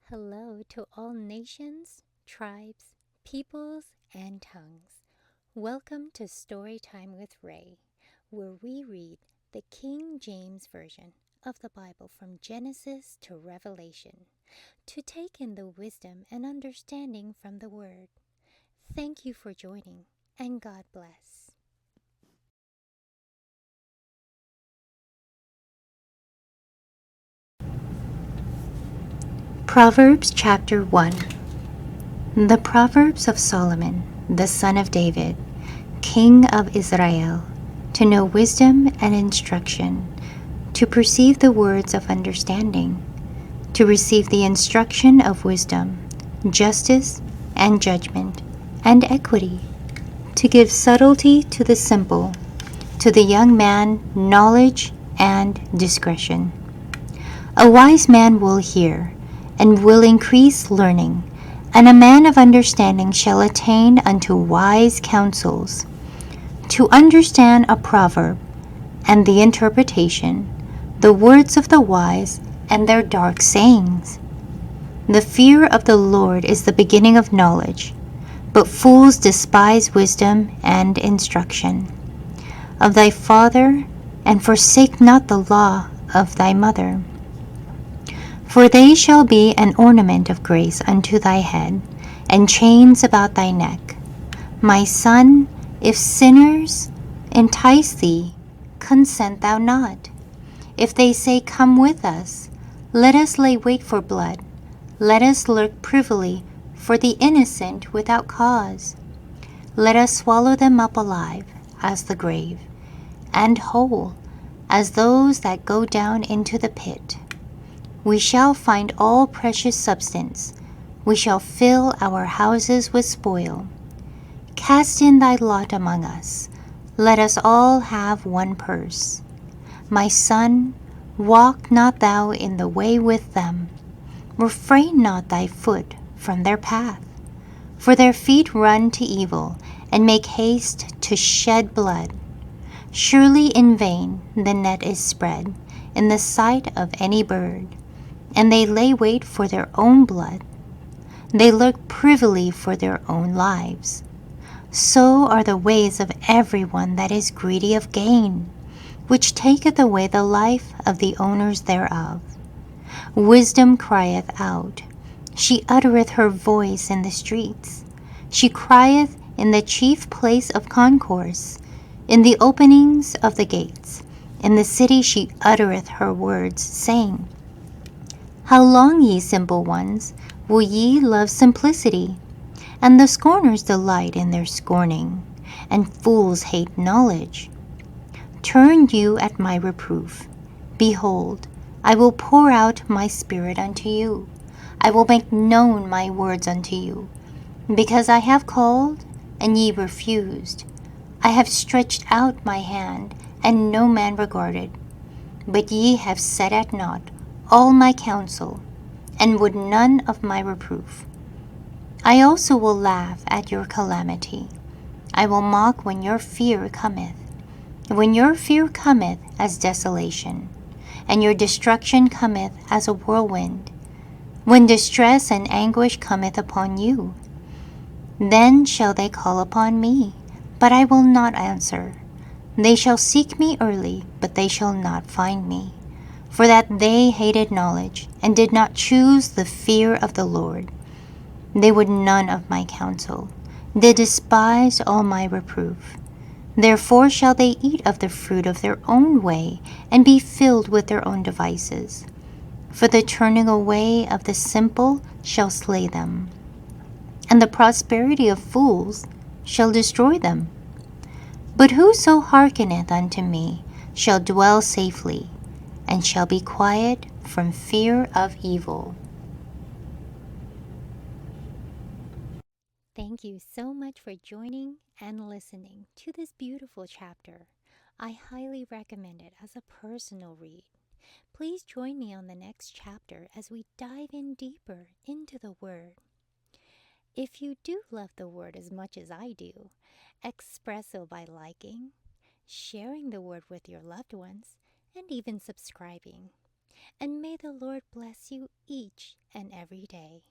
Hello to all nations, tribes, peoples, and tongues. Welcome to Storytime with Rae, where we read the King James Version of the Bible from Genesis to Revelation to take in the wisdom and understanding from the Word. Thank you for joining, and God bless. Proverbs Chapter 1. The Proverbs of Solomon, the son of David, King of Israel, to know wisdom and instruction, to perceive the words of understanding, to receive the instruction of wisdom, justice and judgment, and equity, to give subtlety to the simple, to the young man knowledge and discretion. A wise man will hear, and will increase learning, and a man of understanding shall attain unto wise counsels. To understand a proverb, and the interpretation, the words of the wise, and their dark sayings. The fear of the Lord is the beginning of knowledge, but fools despise wisdom and instruction. Of thy father, and forsake not the law of thy mother. For they shall be an ornament of grace unto thy head, and chains about thy neck. My son, if sinners entice thee, consent thou not. If they say, Come with us, let us lay wait for blood. Let us lurk privily for the innocent without cause. Let us swallow them up alive as the grave, and whole as those that go down into the pit. We shall find all precious substance. We shall fill our houses with spoil. Cast in thy lot among us. Let us all have one purse. My son, walk not thou in the way with them. Refrain not thy foot from their path. For their feet run to evil, and make haste to shed blood. Surely in vain the net is spread in the sight of any bird, and they lay wait for their own blood. They lurk privily for their own lives. So are the ways of every one that is greedy of gain, which taketh away the life of the owners thereof. Wisdom crieth out, she uttereth her voice in the streets. She crieth in the chief place of concourse, in the openings of the gates. In the city she uttereth her words, saying, How long, ye simple ones, will ye love simplicity? And the scorners delight in their scorning, and fools hate knowledge. Turn you at my reproof. Behold, I will pour out my spirit unto you. I will make known my words unto you. Because I have called, and ye refused. I have stretched out my hand, and no man regarded. But ye have set at naught all my counsel, and would none of my reproof. I also will laugh at your calamity. I will mock when your fear cometh. When your fear cometh as desolation, and your destruction cometh as a whirlwind, when distress and anguish cometh upon you, then shall they call upon me, but I will not answer. They shall seek me early, but they shall not find me. For that they hated knowledge, and did not choose the fear of the Lord. They would none of my counsel. They despised all my reproof. Therefore shall they eat of the fruit of their own way, and be filled with their own devices. For the turning away of the simple shall slay them, and the prosperity of fools shall destroy them. But whoso hearkeneth unto me shall dwell safely, and shall be quiet from fear of evil. Thank you so much for joining and listening to this beautiful chapter. I highly recommend it as a personal read. Please join me on the next chapter as we dive in deeper into the Word. If you do love the Word as much as I do, express so by liking, sharing the Word with your loved ones, and even subscribing. And may the Lord bless you each and every day.